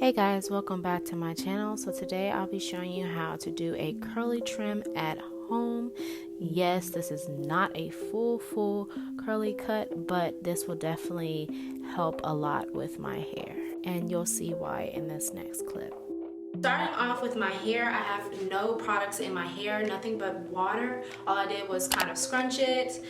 Hey guys, welcome back to my channel. So today I'll be showing you how to do a curly trim at home. Yes, this is not a full curly cut, but this will definitely help a lot with my hair, and you'll see why in this next clip. Starting off with my hair, I have no products in my hair, nothing but water. All I did was kind of scrunch it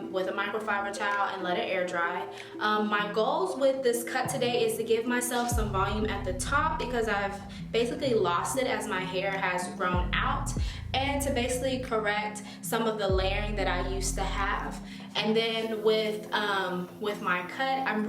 with a microfiber towel and let it air dry. My goals with this cut today is to give myself some volume at the top because I've basically lost it as my hair has grown out, and to basically correct some of the layering that I used to have. And then with my cut, I'm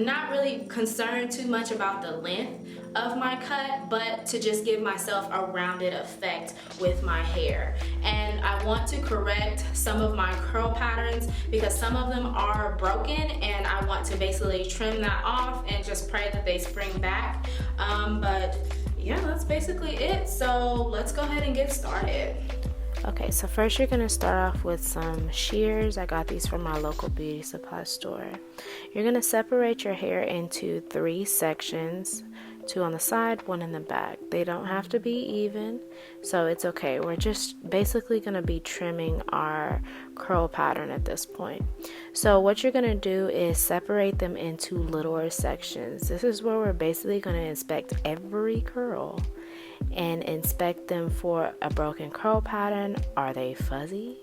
not really concerned too much about the length of my cut, but to just give myself a rounded effect with my hair. And I want to correct some of my curl patterns because some of them are broken, and I want to basically trim that off and just pray that they spring back. But yeah, that's basically it. So let's go ahead and get started. Okay, so first you're going to start off with some shears. I got these from my local beauty supply store. You're going to separate your hair into 3 sections, 2 on the side, 1 in the back. They don't have to be even, so it's okay. We're just basically going to be trimming our curl pattern at this point. So what you're going to do is separate them into littler sections. This is where we're basically going to inspect every curl and inspect them for a broken curl pattern. Are they fuzzy?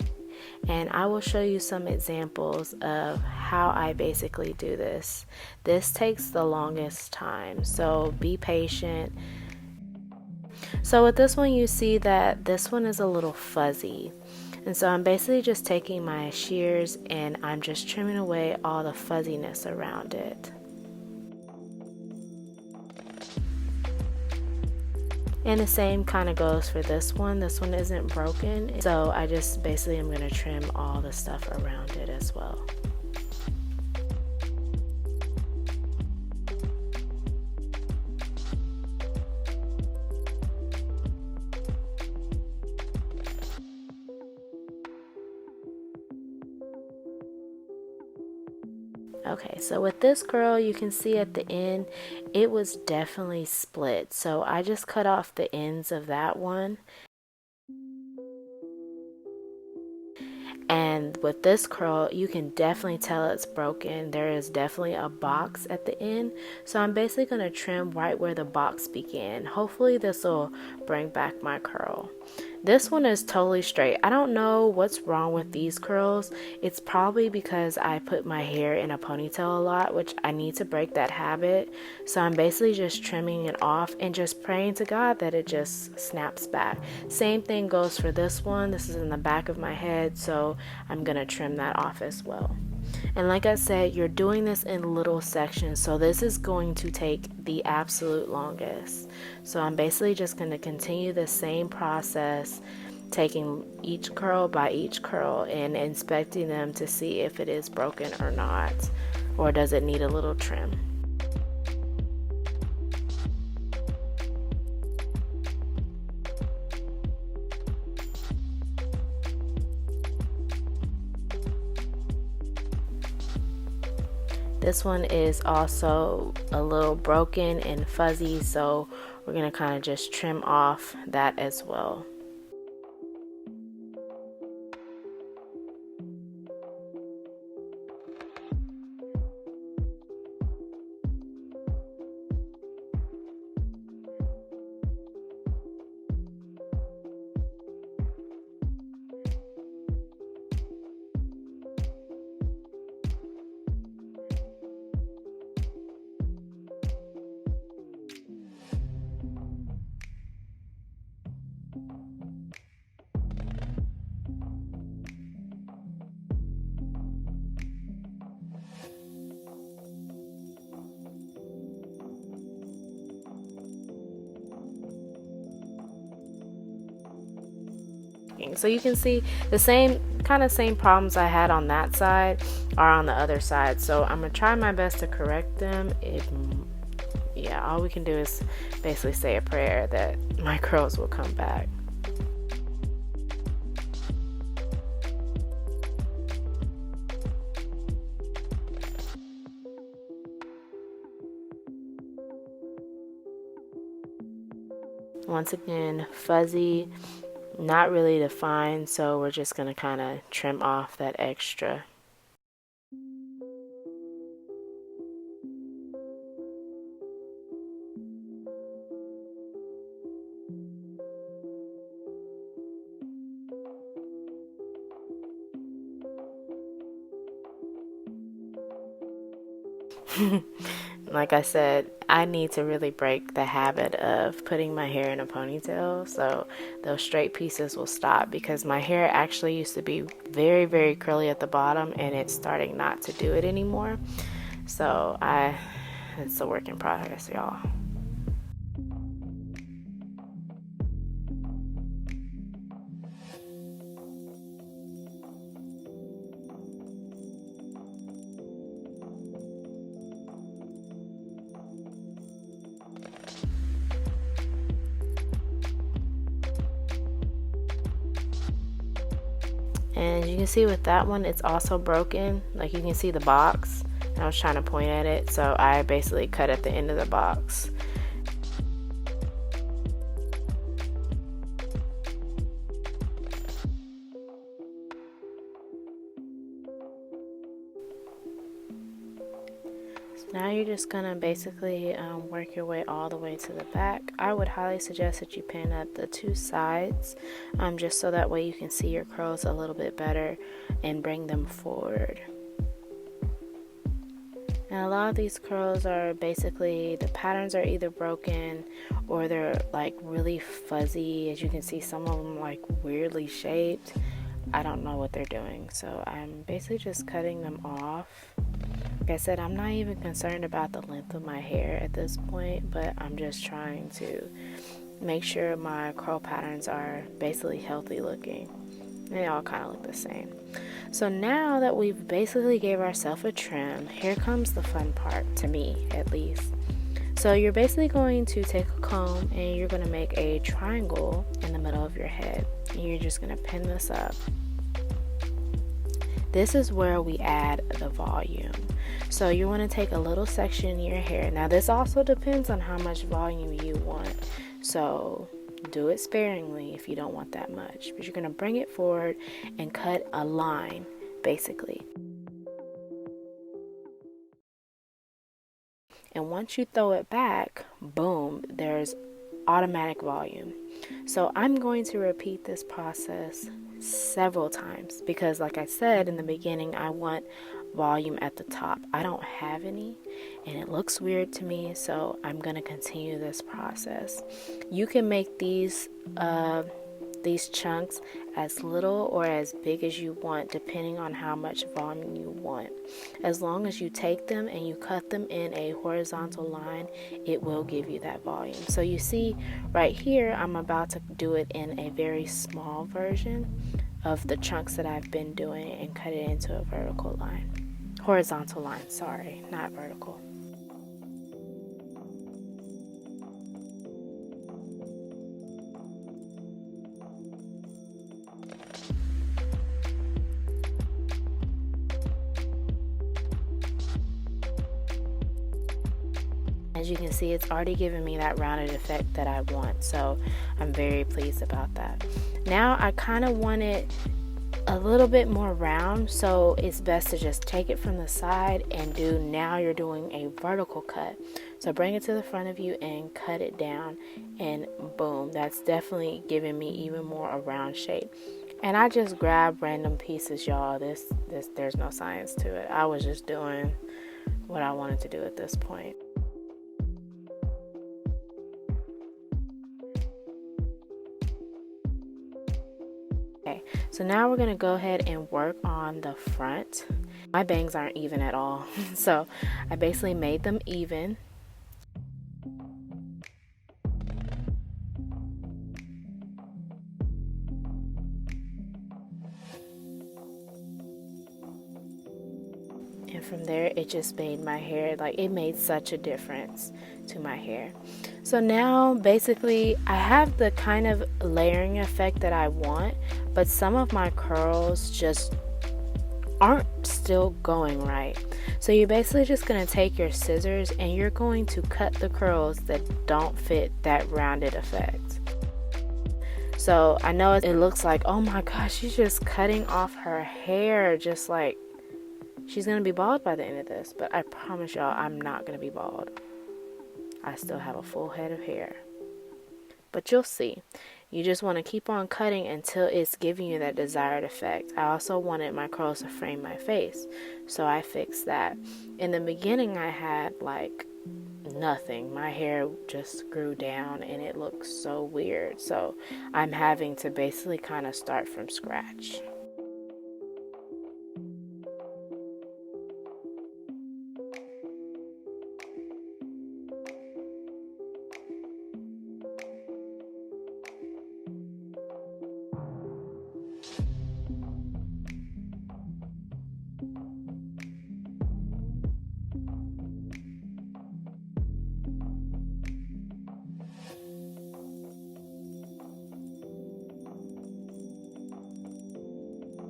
And I will show you some examples of how I basically do this. This takes the longest time, so be patient. So with this one, you see that this one is a little fuzzy, and so I'm basically just taking my shears and I'm just trimming away all the fuzziness around it. And the same kind of goes for this one. This one isn't broken, so I just basically am going to trim all the stuff around it as well. Okay, so with this curl, you can see at the end, it was definitely split. So I just cut off the ends of that one. And with this curl, you can definitely tell it's broken. There is definitely a box at the end. So I'm basically going to trim right where the box began. Hopefully this will bring back my curl. This one is totally straight. I don't know what's wrong with these curls. It's probably because I put my hair in a ponytail a lot, which I need to break that habit. So I'm basically just trimming it off and just praying to God that it just snaps back. Same thing goes for this one. This is in the back of my head, so I'm gonna trim that off as well. And like I said, you're doing this in little sections, so this is going to take the absolute longest. So I'm basically just going to continue the same process, taking each curl by each curl and inspecting them to see if it is broken or not, or does it need a little trim. This one is also a little broken and fuzzy, so we're going to kind of just trim off that as well. So you can see the same problems I had on that side are on the other side. So I'm gonna try my best to correct them. Yeah, all we can do is basically say a prayer that my curls will come back. Once again, fuzzy, not really defined, so we're just going to kind of trim off that extra. Like I said, I need to really break the habit of putting my hair in a ponytail, so those straight pieces will stop, because my hair actually used to be very, very curly at the bottom, and it's starting not to do it anymore. So it's a work in progress, y'all. And as you can see with that one, it's also broken. Like, you can see the box. I was trying to point at it, so I basically cut at the end of the box. Now you're just gonna basically work your way all the way to the back. I would highly suggest that you pin up the two sides, just so that way you can see your curls a little bit better and bring them forward. And a lot of these curls are basically, the patterns are either broken or they're like really fuzzy. As you can see, some of them like weirdly shaped. I don't know what they're doing, so I'm basically just cutting them off. Like I said, I'm not even concerned about the length of my hair at this point, but I'm just trying to make sure my curl patterns are basically healthy looking. They all kind of look the same. So now that we've basically gave ourselves a trim, here comes the fun part, to me at least. So you're basically going to take a comb and you're going to make a triangle in the middle of your head. And you're just going to pin this up. This is where we add the volume. So you want to take a little section in your hair. Now this also depends on how much volume you want. So do it sparingly if you don't want that much. But you're going to bring it forward and cut a line, basically. And once you throw it back, boom, there's automatic volume. So I'm going to repeat this process several times because, like I said in the beginning, I want volume at the top. I don't have any and it looks weird to me, so I'm going to continue this process. You can make these chunks as little or as big as you want, depending on how much volume you want. As long as you take them and you cut them in a horizontal line, it will give you that volume. So you see right here, I'm about to do it in a very small version of the chunks that I've been doing and cut it into a vertical line. Horizontal line, sorry, not vertical. As you can see, it's already giving me that rounded effect that I want, so I'm very pleased about that. Now I kind of want it a little bit more round, so it's best to just take it from the side and now you're doing a vertical cut. So bring it to the front of you and cut it down, and boom, that's definitely giving me even more a round shape. And I just grabbed random pieces, y'all. There's no science to it. I was just doing what I wanted to do at this point. Okay, so now we're gonna go ahead and work on the front. My bangs aren't even at all, so I basically made them even. And from there, it just made my hair, like, it made such a difference to my hair. So now basically I have the kind of layering effect that I want, but some of my curls just aren't still going right. So you're basically just going to take your scissors and you're going to cut the curls that don't fit that rounded effect. So I know it looks like, oh my gosh, she's just cutting off her hair, just like she's going to be bald by the end of this. But I promise y'all, I'm not going to be bald. I still have a full head of hair. But you'll see. You just want to keep on cutting until it's giving you that desired effect. I also wanted my curls to frame my face, so I fixed that. In the beginning, I had like nothing. My hair just grew down and it looked so weird. So I'm having to basically kind of start from scratch.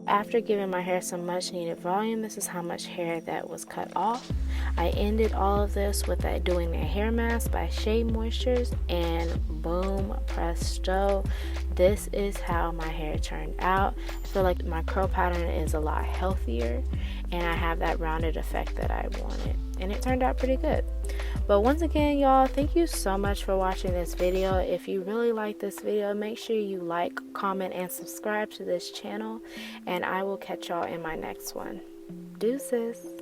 After giving my hair some much needed volume, this is how much hair that was cut off. I ended all of this with doing a hair mask by Shea Moistures, and boom, presto, this is how my hair turned out. I feel like my curl pattern is a lot healthier and I have that rounded effect that I wanted, and it turned out pretty good. But once again, y'all, thank you so much for watching this video. If you really like this video, make sure you like, comment, and subscribe to this channel, and I will catch y'all in my next one. Deuces.